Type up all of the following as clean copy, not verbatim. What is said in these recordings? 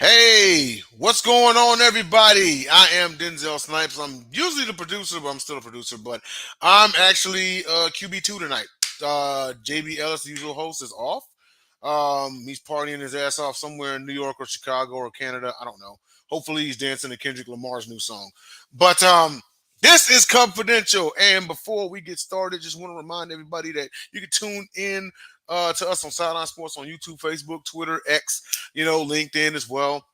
Hey, what's going on, everybody? I am Denzel Snipes. I'm usually the producer, but I'm still a producer. But I'm actually QB2 tonight. JB Ellis, the usual host, is off. He's partying his ass off somewhere in New York or Chicago or Canada. I don't know. Hopefully, he's dancing to Kendrick Lamar's new song. But this is Cubfidential. And before we get started, just want to remind everybody that you can tune in to us on Sideline Sports on YouTube, Facebook, Twitter, X, LinkedIn as well.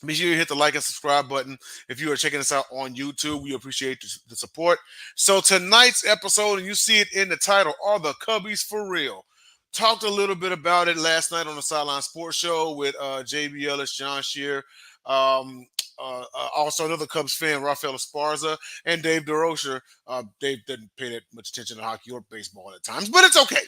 Be sure you hit the like and subscribe button if you are checking us out on YouTube. We appreciate the support. So tonight's episode, and you see it in the title, are the Cubbies for real? Talked a little bit about it last night on the Sideline Sports Show with JB Ellis, John Shear, also another Cubs fan, Rafael Esparza, and Dave DeRocher. Dave didn't pay that much attention to hockey or baseball at times, but it's okay,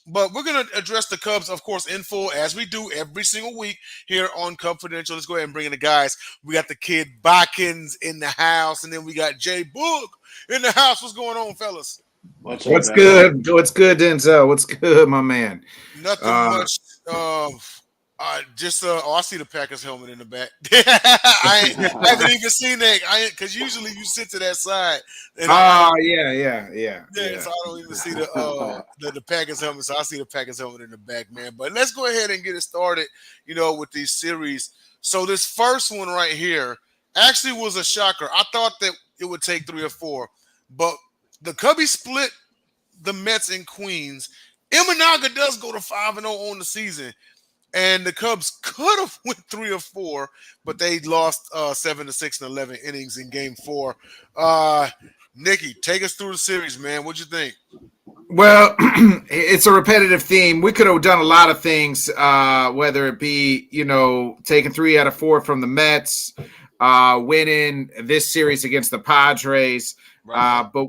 But we're going to address the Cubs, of course, in full, as we do every single week here on Cubfidential. Let's go ahead and bring in the guys. We got the kid Bakins in the house, and then we got Jay Boog in the house. What's going on, fellas? What's good? What's good, Denzel? What's good, my man? Nothing much. I see the Packers helmet in the back. I haven't even seen that. Because usually you sit to that side. Yeah. So I don't even see the Packers helmet. So I see the Packers helmet in the back, man. But let's go ahead and get it started. With these series. So this first one right here actually was a shocker. I thought that it would take 3 or 4, but the Cubbies split the Mets and Queens. Imanaga does go to 5-0 on the season. And the Cubs could have went 3 or 4, but they lost 7-6 in 11 innings in Game 4. Nikki, take us through the series, man. What'd you think? Well, it's a repetitive theme. We could have done a lot of things, whether it be, taking 3 out of 4 from the Mets, winning this series against the Padres. Right. But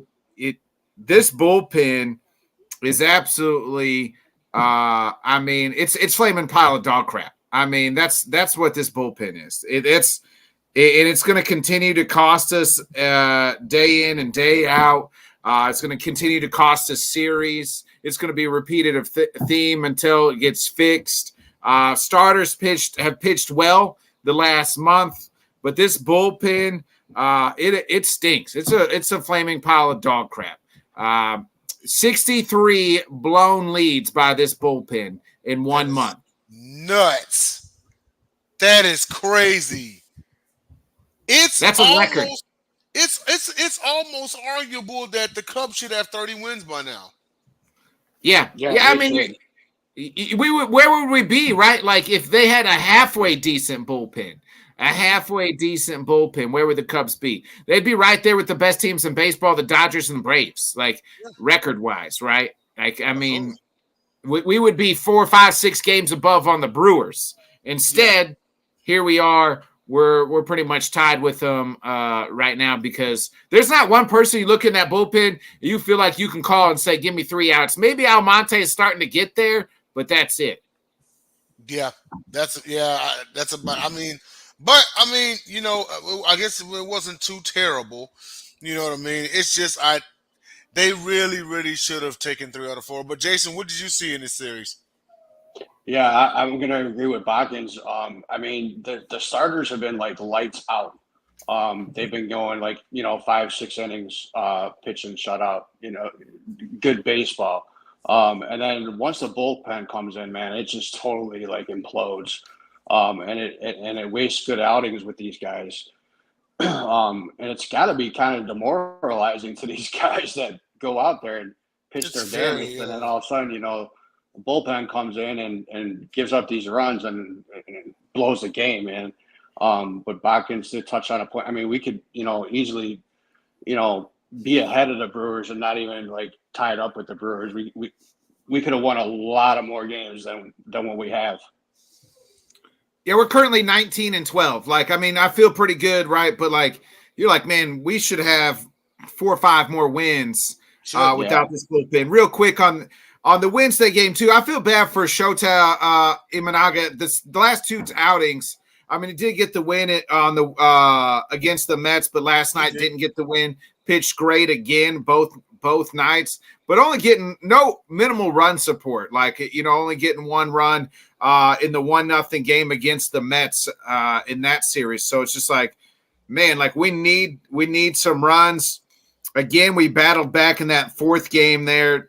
this bullpen is absolutely – it's flaming pile of dog crap. That's what this bullpen is. It's going to continue to cost us day in and day out. It's going to continue to cost us series. It's going to be a repetitive theme until it gets fixed. Starters have pitched well the last month, but this bullpen, it stinks. It's a flaming pile of dog crap. 63 blown leads by this bullpen in 1 month. Nuts. That is crazy. That's a record. It's almost arguable that the Cubs should have 30 wins by now. Yeah. Where would we be, right? Like if they had a halfway decent bullpen. Where would the Cubs be? They'd be right there with the best teams in baseball, the Dodgers and the Braves, record-wise, right? We would be 4, 5, 6 games above on the Brewers. Instead, here we are. We're pretty much tied with them right now because there's not one person you look in that bullpen, you feel like you can call and say, give me 3 outs. Maybe Almonte is starting to get there, but that's it. Yeah, that's about, I guess it wasn't too terrible. You know what I mean? It's just they really, really should have taken 3 out of 4. But Jason, what did you see in this series? Yeah, I'm going to agree with Bakins. The starters have been like lights out. They've been going 5, 6 innings, pitching shutout, good baseball. And then once the bullpen comes in, man, it just totally implodes. And it wastes good outings with these guys. And it's got to be kind of demoralizing to these guys that go out there and pitch their damage. And then all of a sudden, the bullpen comes in and gives up these runs and blows the game, man. But Bakins did touch on a point. We could, easily, be ahead of the Brewers and not even tied up with the Brewers. We could have won a lot of more games than what we have. Yeah, we're currently 19-12. I feel pretty good, right? But you're like, man, we should have 4 or 5 more wins without this bullpen. Real quick on the Wednesday game too, I feel bad for Shota Imanaga. The last 2 outings, he did get the win on the against the Mets, but last night didn't get the win. Pitched great again, both both nights, but only getting no minimal run support. Like, only getting one run in the 1-0 game against the Mets in that series. So it's just like, man, like we need some runs. Again, we battled back in that fourth game there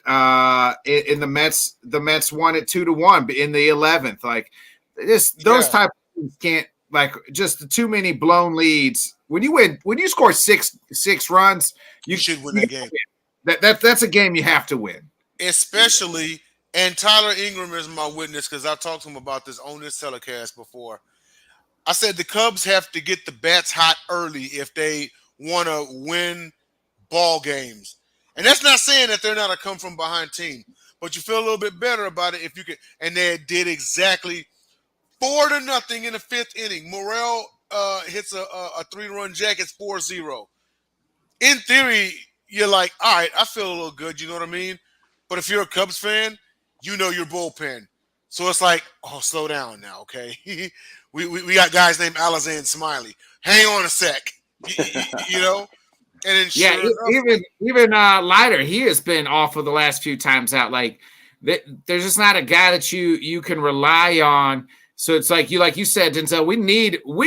in the Mets. The Mets won it 2-1 in the 11th. Like those type of things can't, like, just too many blown leads. When you score six runs, you should win that game. That's a game you have to win. Especially, and Tyler Ingram is my witness because I talked to him about this on this telecast before. I said the Cubs have to get the bats hot early if they want to win ball games. And that's not saying that they're not a come from behind team, but you feel a little bit better about it if you can. And they did exactly 4-0 in the fifth inning. Morel hits a 3-run jack. It's 4-0. In theory, you're like, all right, I feel a little good. You know what I mean? But if you're a Cubs fan, you know your bullpen. So it's like, oh, slow down now, okay? we got guys named Alizé and Smiley. Hang on a sec. You know? And then even Leiter, he has been awful the last few times out. Like, there's just not a guy that you can rely on. So it's like you said, Denzel, we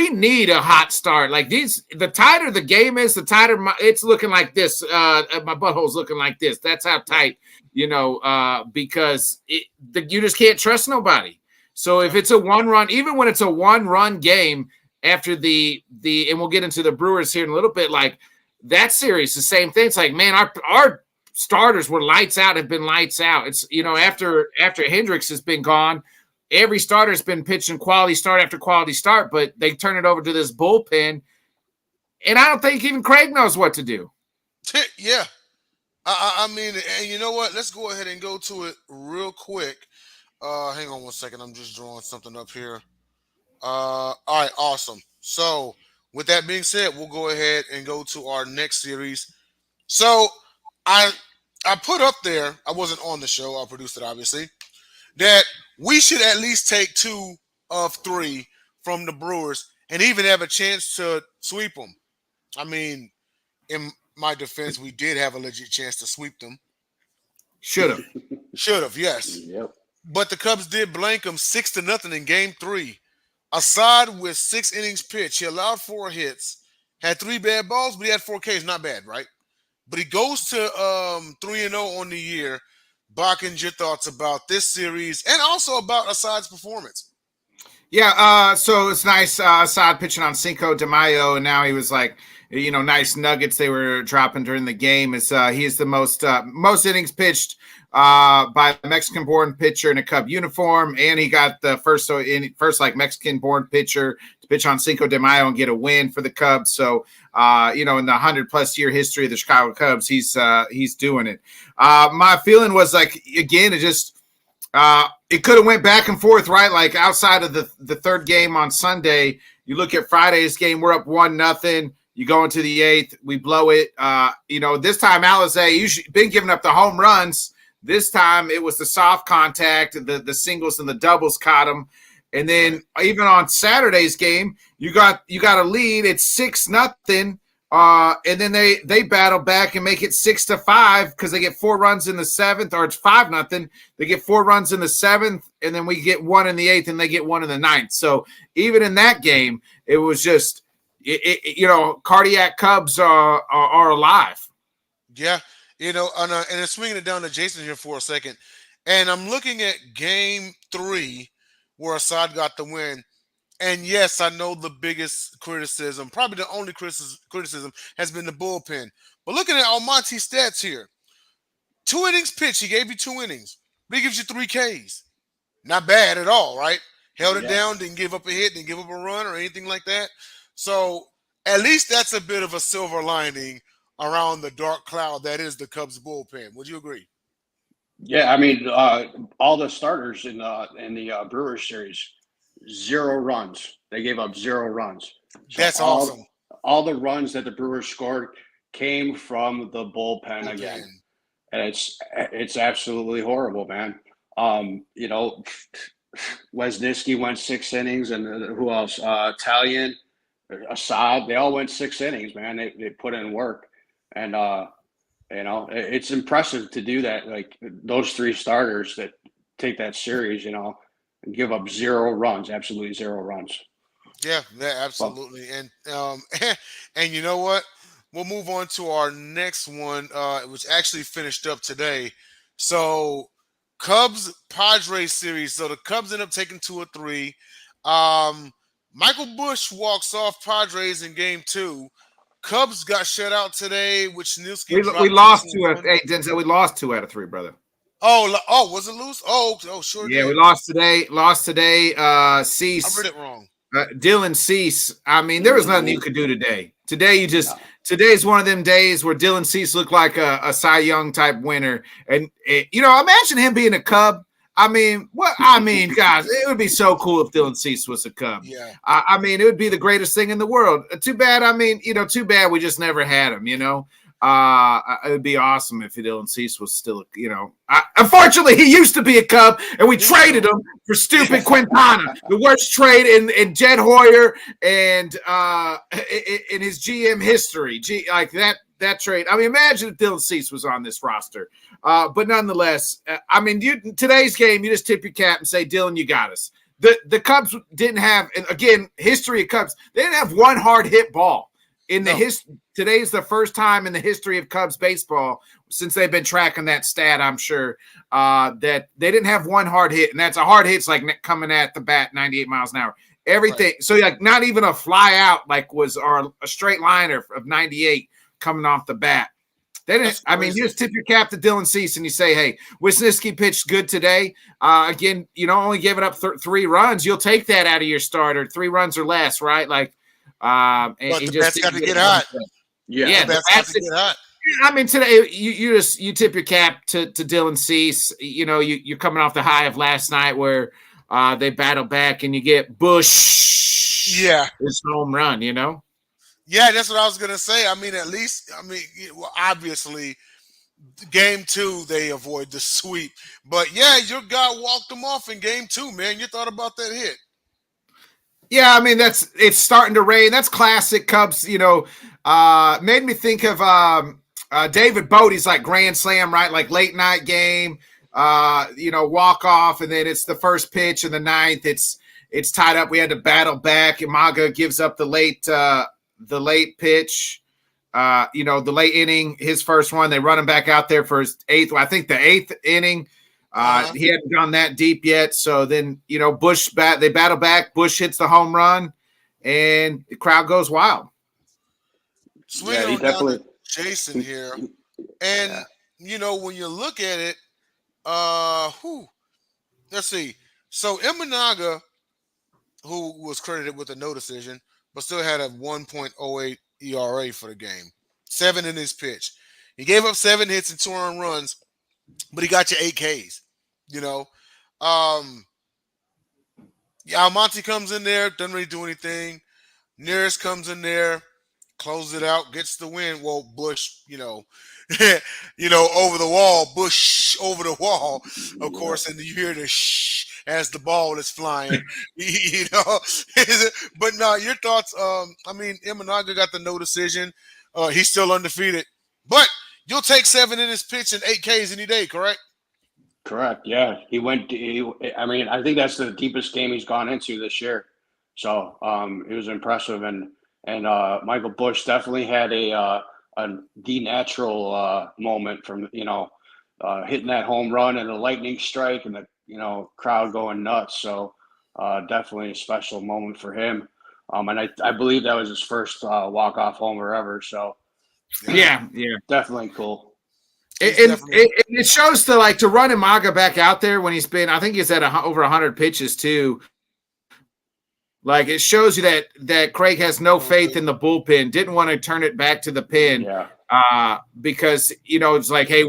need a hot start. Like the tighter the game is, the tighter it's looking like this. My butthole's looking like this. That's how tight, because you just can't trust nobody. So if it's a 1-run, even when it's a 1-run game after and we'll get into the Brewers here in a little bit, like that series, the same thing. It's like, man, our starters were lights out, have been lights out. It's, after Hendricks has been gone, every starter's been pitching quality start after quality start, but they turn it over to this bullpen, and I don't think even Craig knows what to do. Yeah. I mean, and you know what? Let's go ahead and go to it real quick. Hang on one second. I'm just drawing something up here. All right, awesome. So, with that being said, we'll go ahead and go to our next series. So, I put up there, I wasn't on the show, I produced it obviously, that we should at least take 2 of 3 from the Brewers and even have a chance to sweep them. I mean, in my defense, we did have a legit chance to sweep them. Should have, yes. Yep. But the Cubs did blank them 6-0 in Game 3. Assad with 6 innings pitched, he allowed 4 hits, had 3 bad balls, but he had 4 Ks. Not bad, right? But he goes to 3-0 on the year. Bakins, your thoughts about this series and also about Assad's performance? Yeah, so it's nice. Assad pitching on Cinco de Mayo, and now he was like, nice nuggets they were dropping during the game. He is the most innings pitched by a Mexican-born pitcher in a Cub uniform, and he got the first like Mexican-born pitcher to pitch on Cinco de Mayo and get a win for the Cubs. So, in the 100+ year history of the Chicago Cubs, he's doing it. My feeling was like, again, it just it could have went back and forth, right? Like outside of the third game on Sunday, you look at Friday's game, we're up 1-0. You go into the 8th, we blow it. This time Alizé, you've been giving up the home runs. This time it was the soft contact, the singles and the doubles caught him. And then even on Saturday's game, you got a lead. It's 6-0. And then they battle back and make it 6-5 because they get 4 runs in the 7th, or it's 5-0. They get 4 runs in the 7th, and then we get 1 in the 8th, and they get 1 in the 9th. So even in that game, it was just, cardiac Cubs are alive. Yeah, and swinging it down to Jason here for a second, and I'm looking at Game 3 where Assad got the win. And yes, I know the biggest criticism, probably the only criticism, has been the bullpen. But looking at Almonte's stats here, 2 innings pitched, he gave you 2 innings, but he gives you 3 Ks. Not bad at all, right? Held it down, didn't give up a hit, didn't give up a run or anything like that. So at least that's a bit of a silver lining around the dark cloud that is the Cubs bullpen. Would you agree? Yeah, I mean, all the starters in the Brewers series, 0 runs. They gave up 0 runs. So that's awesome. All the runs that the Brewers scored came from the bullpen again, and it's absolutely horrible, man. Wesniewski went 6 innings, and who else? Italian, Assad. They all went 6 innings, man. They put in work, and It's impressive to do that. Like those three starters that take that series, and give up 0 runs, absolutely 0 runs. Yeah, Well, absolutely. And and you know what? We'll move on to our next one, which actually finished up today. So Cubs Padres series. So the Cubs end up taking 2 or 3. Um, Michael Bush walks off Padres in game 2. Cubs got shut out today, which Nilsky We dropped lost 2 two. in 1. Hey, Denzel, we lost 2 out of 3, brother. Oh, was it loose? Oh, sure Yeah, we did. lost today. Lost today. I read Cease. it wrong. Dylan Cease. I mean, there was nothing you mhm. could do today. No. Today's one of them days where Dylan Cease looked like a Cy Young type winner. And imagine him being a Cub. I mean, guys, it would be so cool if Dylan Cease was a Cub. Yeah. I mean, it would be the greatest thing in the world. Too bad. I mean, too bad we just never had him. It would be awesome if Dylan Cease was still, unfortunately, he used to be a Cub, and we traded him for stupid Quintana, the worst trade in Jed Hoyer and in his GM history. Like that trade. I mean, imagine if Dylan Cease was on this roster. But nonetheless, today's game, you just tip your cap and say, Dylan, you got us. The Cubs didn't have, and again, history of Cubs, they didn't have one hard hit ball. Today's the first time in the history of Cubs baseball, since they've been tracking that stat, I'm sure, that they didn't have one hard hit. And that's a hard hit's like coming at the bat 98 miles an hour. Everything. Right. So like not even a fly out or a straight liner of 98 coming off the bat. They didn't. I mean, you just tip your cap to Dylan Cease and you say, hey, Wisniewski pitched good today. Again, only giving up 3 runs. You'll take that out of your starter, 3 runs or less, right? Like, but the bats got to get hot. Yeah, the bats got to get hot. I mean, today you tip your cap to Dylan Cease. You're coming off the high of last night where they battle back and you get Bush. Yeah, his home run. Yeah, that's what I was gonna say. I mean, obviously, game 2 they avoid the sweep, but yeah, your guy walked them off in game 2. Man, you thought about that hit? Yeah, I mean it's starting to rain. That's classic Cubs. Made me think of David Bodie's like grand slam, right? Like late night game. Walk off, and then it's the first pitch in the 9th. It's tied up. We had to battle back. Imaga gives up the late pitch. The late inning, his first one. They run him back out there for his 8th. I think the 8th inning. He hadn't gone that deep yet. So then, Bush they battle back. Bush hits the home run, and the crowd goes wild. Swinging on down to Jason here, and when you look at it, let's see. So Imanaga, who was credited with a no decision, but still had a 1.08 ERA for the game, 7 in his pitch. He gave up 7 hits and 2 earned runs, but he got you 8 Ks. Almonte comes in there, doesn't really do anything. Nearest comes in there, closes it out, gets the win. Well, Bush, over the wall, Bush over the wall, of course, and you hear the shh as the ball is flying. But no, your thoughts? Imanaga got the no decision. He's still undefeated, but you'll take 7 in his pitch and 8 Ks any day, correct? Correct. Yeah, I think that's the deepest game he's gone into this year. So it was impressive, and Michael Bush definitely had the natural moment from hitting that home run and a lightning strike and the crowd going nuts. So definitely a special moment for him. And I believe that was his first walk-off homer ever. So yeah, definitely cool. It shows to run Imaga back out there when I think he's at over 100 pitches too. Like it shows you that Craig has no faith in the bullpen. Didn't want to turn it back to the pen, because it's like, hey,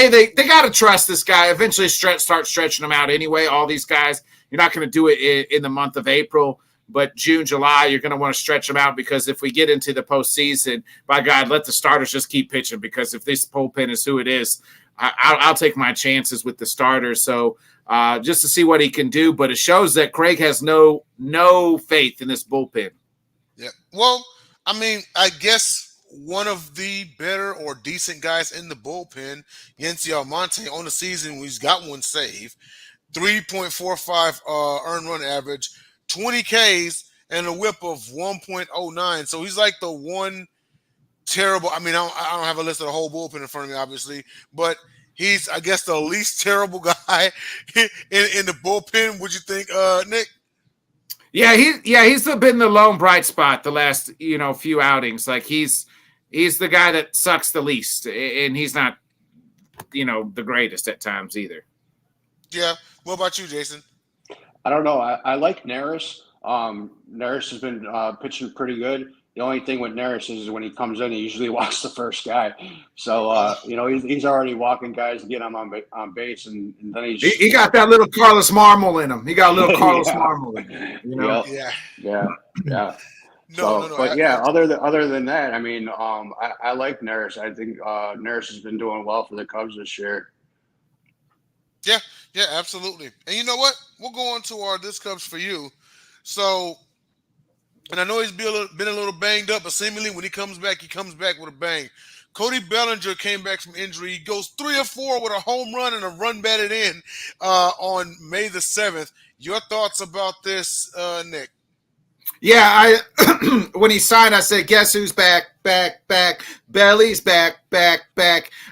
they got to trust this guy. Eventually, start stretching them out anyway. All these guys, you're not going to do it in the month of April. But June, July, you're going to want to stretch them out, because if we get into the postseason, by God, let the starters just keep pitching, because if this bullpen is who it is, I'll take my chances with the starters. So just to see what he can do. But it shows that Craig has no faith in this bullpen. Yeah. Well, I guess one of the better or decent guys in the bullpen, Yency Almonte, on the season, he's got one save, 3.45 earned run average, 20 Ks, and a whip of 1.09. So he's like the one terrible. I mean, I don't have a list of the whole bullpen in front of me, obviously, but he's, I guess, the least terrible guy in the bullpen. Would you think, Nick? He's been the lone bright spot the last few outings. Like he's the guy that sucks the least, and he's not the greatest at times either. Yeah. What about you, Jason? I don't know. I like Neris. Neris has been pitching pretty good. The only thing with Neris is when he comes in, he usually walks the first guy. So he's already walking guys to get him on base, and then he got that little Carlos Marmol in him. He got a little Carlos Marmol in him. Yeah. No. But other than that, I mean, I like Neris. I think Neris has been doing well for the Cubs this year. Yeah, absolutely. And you know what? We'll go on to our This Cubs for You. So, and I know he's been a little banged up, but seemingly when he comes back with a bang. Cody Bellinger came back from injury. He goes 3 or 4 with a home run and a run batted in on May the 7th. Your thoughts about this, Nick? Yeah, when he signed, I said, guess who's back? Belly's back.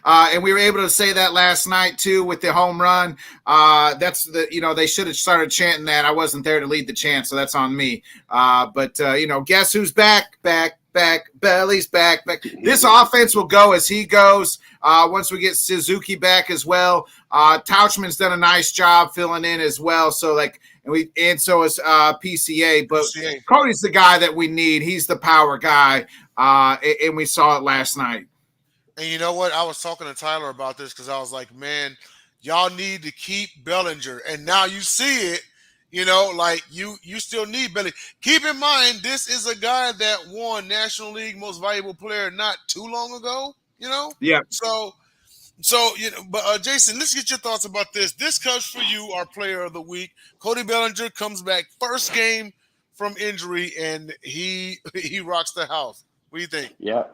And we were able to say that last night, too, with the home run. That's they should have started chanting that. I wasn't there to lead the chant, so that's on me. But guess who's back? Belly's back. This offense will go as he goes. Once we get Suzuki back as well. Tauchman's done a nice job filling in as well. So and so is PCA. But Cody's the guy that we need. He's the power guy, and we saw it last night. And you know what? I was talking to Tyler about this because I was like, man, y'all need to keep Bellinger. And now you see it. You still need Belly. Keep in mind, this is a guy that won National League Most Valuable Player not too long ago. Yeah. So but Jason, let's get your thoughts about this. This Cubs for You, our Player of the Week. Cody Bellinger comes back first game from injury, and he rocks the house. What do you think? Yeah.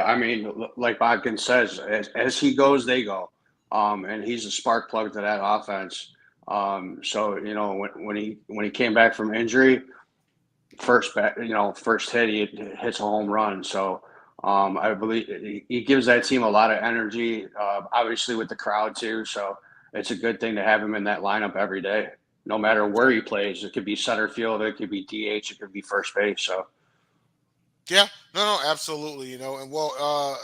I mean, like Bodkin says, as he goes, they go. And he's a spark plug to that offense. So when he came back from injury, first hit he hits a home run. So I believe he gives that team a lot of energy. Obviously with the crowd too. So it's a good thing to have him in that lineup every day, no matter where he plays. It could be center field, it could be DH, it could be first base. So. Yeah, no, absolutely. And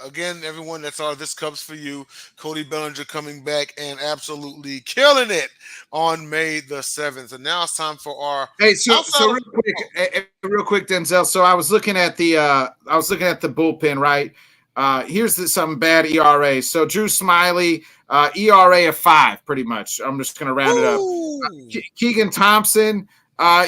again, everyone, that's all This Cubs for You. Cody Bellinger coming back and absolutely killing it on May the 7th. And now it's time for our. Hey, so real quick, Denzel. So I was looking at the bullpen, right? Here's something bad ERA. So Drew Smiley, ERA of 5, pretty much. I'm just going to round it up. Keegan Thompson.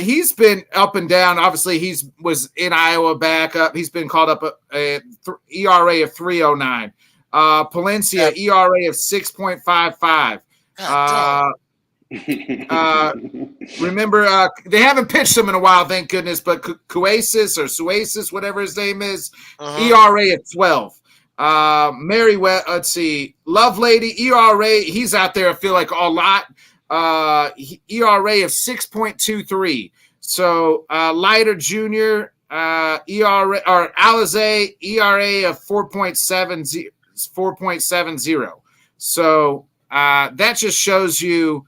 He's been up and down. Obviously, was in Iowa back up. He's been called up ERA of 3.09. Palencia, ERA of 6.55. Remember, they haven't pitched him in a while, thank goodness, but Suasis, whatever his name is, ERA of 12. Let's see, Lovelady, ERA, he's out there, I feel like, a lot. ERA of 6.23. So Leiter Jr. ERA or Alizé ERA of 4.70. So that just shows you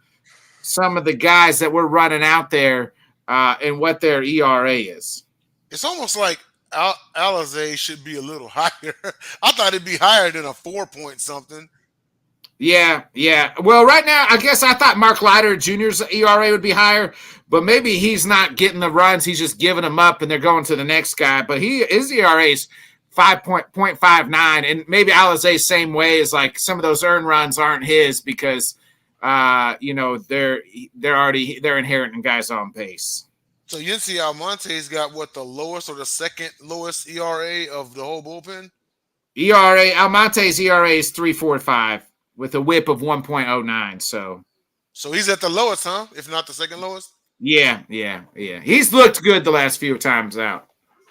some of the guys that we're running out there and what their ERA is. It's almost like Alizé should be a little higher. I thought it'd be higher than a 4 point something. Yeah. Well, right now, I guess I thought Mark Leiter Jr.'s ERA would be higher, but maybe he's not getting the runs. He's just giving them up, and they're going to the next guy. But his ERA is 5.59, and maybe Alizé's same way is like some of those earned runs aren't his because, they're inheriting guys on base. So Yency Almonte's got what, the lowest or the second lowest ERA of the whole bullpen? Almonte's ERA is 3.45. With a whip of 1.09, so he's at the lowest, huh? If not the second lowest. Yeah. He's looked good the last few times out.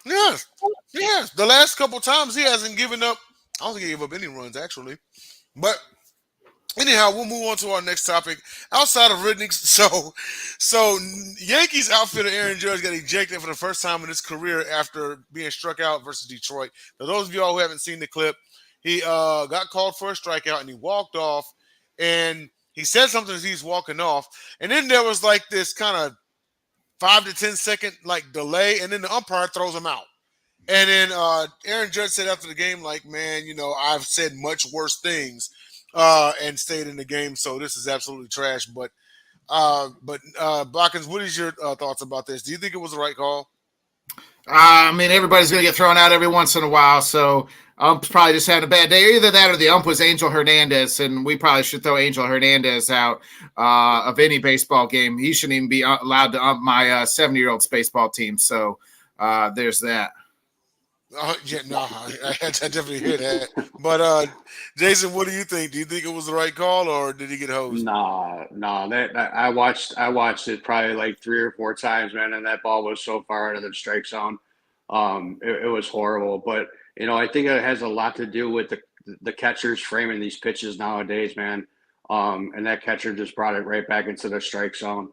Yes, yes. The last couple times he hasn't given up. I don't think he gave up any runs actually. But anyhow, we'll move on to our next topic. Outside of Ridnick, so Yankees outfielder Aaron Judge got ejected for the first time in his career after being struck out versus Detroit. For those of y'all who haven't seen the clip, he got called for a strikeout and he walked off, and he said something as he's walking off, and then there was like this kind of 5 to 10 second like delay, and then the umpire throws him out. And then Aaron Judge said after the game, like, man, I've said much worse things and stayed in the game, so this is absolutely trash. But Bockins, what is your thoughts about this? Do you think it was the right call? I mean, everybody's going to get thrown out every once in a while, so ump's probably just had a bad day. Either that or the ump was Angel Hernandez, and we probably should throw Angel Hernandez out of any baseball game. He shouldn't even be allowed to ump my 70-year-old's baseball team, so there's that. Yeah, no, I definitely hear that. But Jason, what do you think? Do you think it was the right call, or did he get hosed? No. That I watched it probably like 3 or 4 times, man, and that ball was so far out of the strike zone. It was horrible. But I think it has a lot to do with the catchers framing these pitches nowadays, man. And that catcher just brought it right back into the strike zone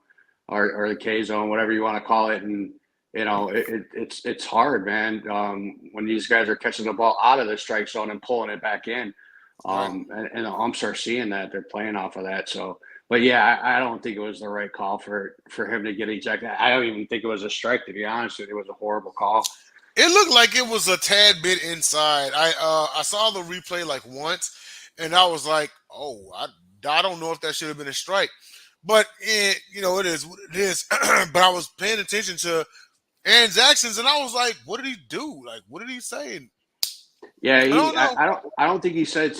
or the K zone, whatever you want to call it, and it's hard, man. When these guys are catching the ball out of the strike zone and pulling it back in, and the umps are seeing that, they're playing off of that. So, but yeah, I don't think it was the right call for him to get ejected. I don't even think it was a strike, to be honest with you. It was a horrible call. It looked like it was a tad bit inside. I saw the replay like once, and I was like, oh, I don't know if that should have been a strike, but it is what it is. But I was paying attention to Aaron's actions, and I was like, "What did he do? Like, what did he say?" Yeah, I don't know. I don't think he said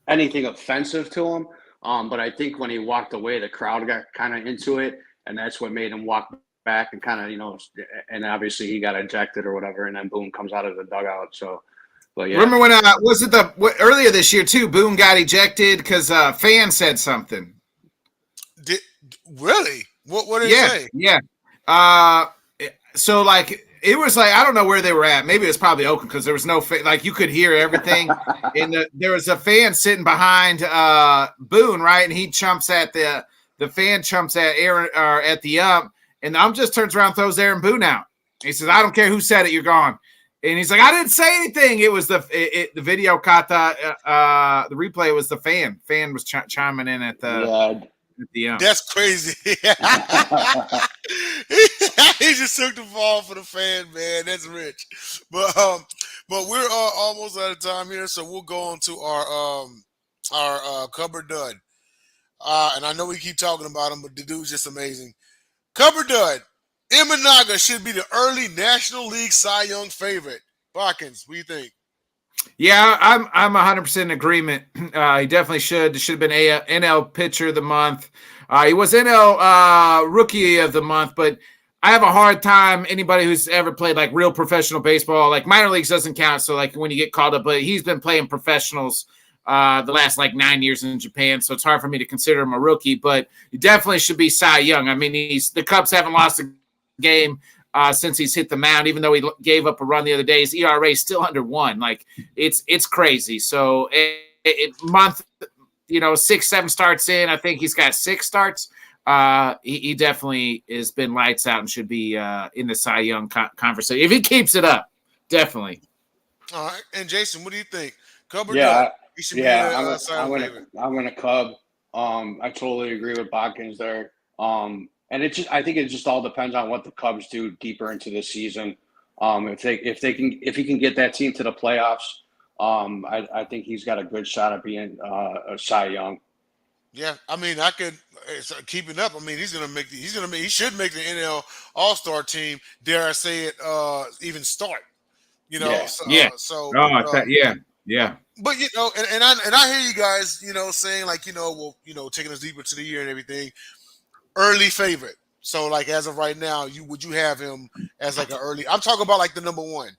anything offensive to him. But I think when he walked away, the crowd got kind of into it, and that's what made him walk back and kind of and obviously he got ejected or whatever, and then Boone comes out of the dugout. So, but yeah, Remember when was it earlier this year too? Boone got ejected because a fan said something. Really? What did he say? Yeah. So like it was like I don't know where they were at. Maybe it was probably Oakland because there was no like you could hear everything. And there was a fan sitting behind Boone, right? And he chumps at the fan chumps at Aaron or at the ump, and the ump just turns around, throws Aaron Boone out. He says, "I don't care who said it, you're gone." And he's like, "I didn't say anything." It was the video caught the replay was the fan. Fan was chiming in at the. That's crazy. He just took the fall for the fan, man. That's rich. But we're almost out of time here, so we'll go on to our cupboard dud. And I know we keep talking about him, but the dude's just amazing. Cupboard dud. Imanaga should be the early National League Cy Young favorite. Bockins, what do you think? Yeah, I'm 100% in agreement. He definitely should. It should have been NL Pitcher of the Month. He was NL Rookie of the Month, but I have a hard time. Anybody who's ever played like real professional baseball, like minor leagues doesn't count. So like when you get called up, but he's been playing professionals the last like 9 years in Japan, so it's hard for me to consider him a rookie. But he definitely should be Cy Young. I mean, the Cubs haven't lost a game since he's hit the mound, even though he gave up a run the other day. His ERA is still under 1. Like it's crazy. So month, 6-7 starts in, I think he's got 6 starts. He definitely has been lights out and should be in the Cy Young conversation if he keeps it up. Definitely. All right, and Jason, what do you think? Cub or yeah, he should yeah. be I'm gonna Cub. I totally agree with Botkins there. And I think it just all depends on what the Cubs do deeper into the season. If he can get that team to the playoffs, I think he's got a good shot at being a Cy Young. Yeah, I mean, I could keep it up. I mean, he should make the NL All-Star team. Dare I say it? Even start. Yeah. Yeah. But and I hear you guys, saying like, taking us deeper to the year and everything. Early favorite. So like as of right now, would you have him as like an early? I'm talking about like the number one.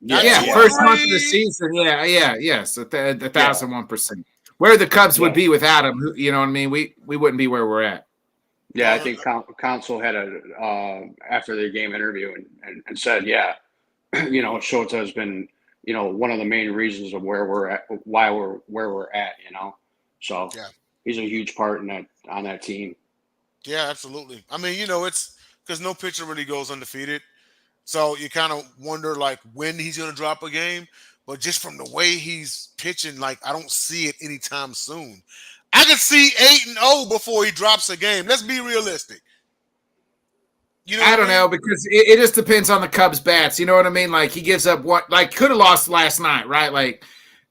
First month of the season. Yes, 1,001%. Where the Cubs would be without him, you know what I mean? We wouldn't be where we're at. Yeah, I think Council had a after the game interview and said, yeah, Shota has been, one of the main reasons of where we're at, why we're where we're at, So Yeah. he's a huge part in that on that team. Yeah, absolutely. I mean, it's because no pitcher really goes undefeated. So you kind of wonder like when he's going to drop a game, but just from the way he's pitching, like I don't see it anytime soon. I could see 8-0 before he drops a game. Let's be realistic. You know I what I don't mean? know because it just depends on the Cubs bats. You know what I mean? Like he gives up what, like could have lost last night, right? Like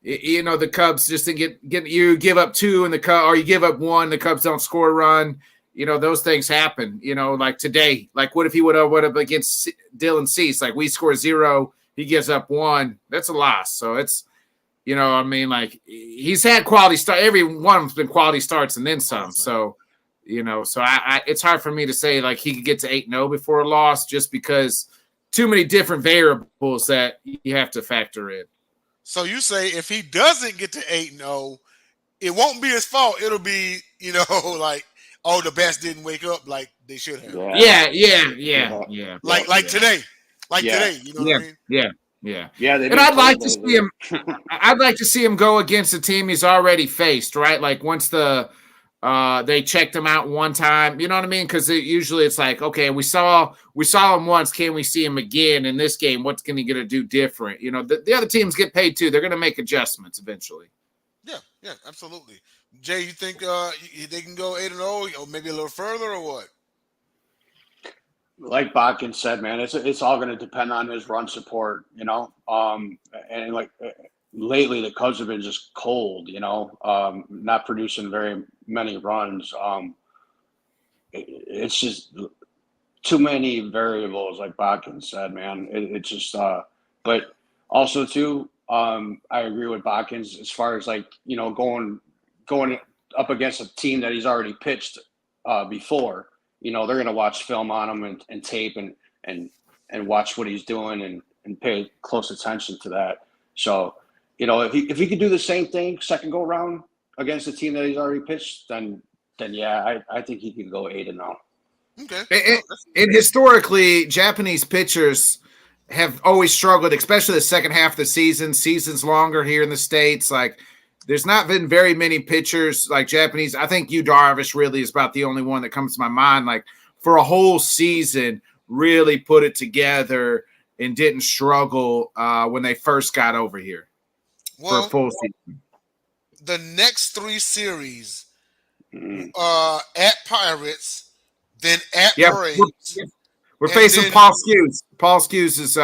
the Cubs just didn't get you give up two and or you give up one, the Cubs don't score a run. Those things happen. Like today, like what if he would have against Dylan Cease? Like we score 0, he gives up 1. That's a loss. So it's I mean, like he's had quality start. Every one of them's been quality starts and then some. So so I it's hard for me to say like he could get to 8-0 before a loss just because too many different variables that you have to factor in. So you say if he doesn't get to 8-0, it won't be his fault. It'll be, like, oh, the bats didn't wake up like they should have. Yeah, Yeah. Like today. Like yeah, today, you know what I mean? yeah. They've And been I'd like cold to see lately. him. I'd like to see him go against a team he's already faced, right? Like once they checked him out one time, you know what I mean? Because usually it's like, okay, we saw him once. Can we see him again in this game? What's going to do different? The other teams get paid too. They're going to make adjustments eventually. Yeah, absolutely. Jay, you think they can go 8-0 or maybe a little further or what? Like Bodkin said, man, it's all going to depend on his run support, and like lately the Cubs have been just cold, not producing very many runs. It's just too many variables, like Bodkin said, man. It's just, but also too, I agree with Bodkins as far as like going up against a team that he's already pitched before. They're going to watch film on him and tape and watch what he's doing and pay close attention to that. So, if he could do the same thing second go round against a team that he's already pitched, then yeah, I think he could go 8-0. Okay. And historically, Japanese pitchers have always struggled, especially the second half of the season. Season's longer here in the States. Like, there's not been very many pitchers like Japanese. I think Yu Darvish really is about the only one that comes to my mind. Like, for a whole season, really put it together and didn't struggle when they first got over here for a full season. The next 3 series at Pirates, then at Braves. We're facing Paul Skews. Paul Skews'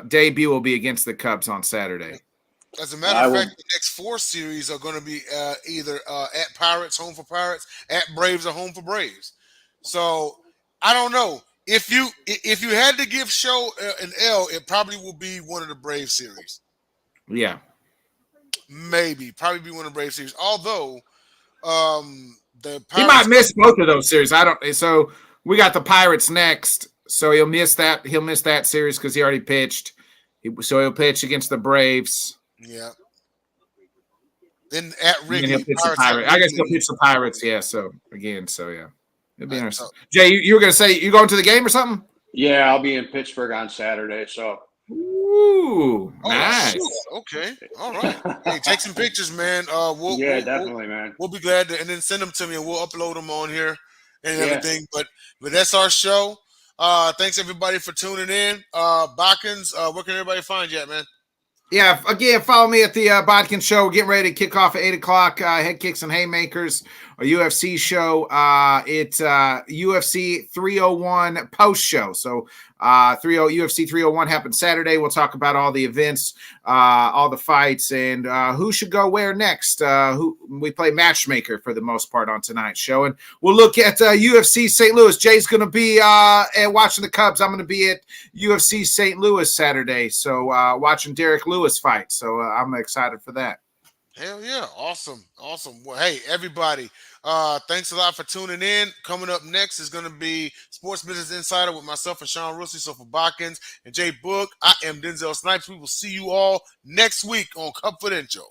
debut will be against the Cubs on Saturday. As a matter of fact, the next 4 series are going to be either at Pirates, home for Pirates, at Braves, or home for Braves. So I don't know if you had to give Show an L, it probably will be one of the Braves series. Yeah, probably be one of the Braves series. Although the Pirates, he might miss both of those series. I don't. So we got the Pirates next, so he'll miss that. He'll miss that series because he already pitched. So he'll pitch against the Braves. Yeah. Then at Wrigley, he'll pitch the Pirates. I guess he'll pitch the Pirates. Yeah. So yeah, it'll be interesting. Jay, you were gonna say you going to the game or something? Yeah, I'll be in Pittsburgh on Saturday. So. Ooh, nice. Sure. Okay, all right. Hey, take some pictures, man. Definitely, man. We'll be glad to, and then send them to me, and we'll upload them on here and everything. But that's our show. Thanks everybody for tuning in. Bodkins, where can everybody find you at, man? Yeah, again, follow me at the Bodkin Show. We're getting ready to kick off at 8 o'clock. Head Kicks and Haymakers, a UFC show. It's UFC 301 post show. So UFC 301 happens Saturday. We'll talk about all the events, all the fights, and who should go where next. We play matchmaker for the most part on tonight's show. And we'll look at UFC St. Louis. Jay's going to be watching the Cubs. I'm going to be at UFC St. Louis Saturday. So watching Derek Lewis fight. So I'm excited for that. Hell yeah. Awesome. Well, hey, everybody, thanks a lot for tuning in. Coming up next is going to be Sports Business Insider with myself and Sean Russell. So for Bodkins and Jay Book, I am Denzel Snipes. We will see you all next week on Cubfidential.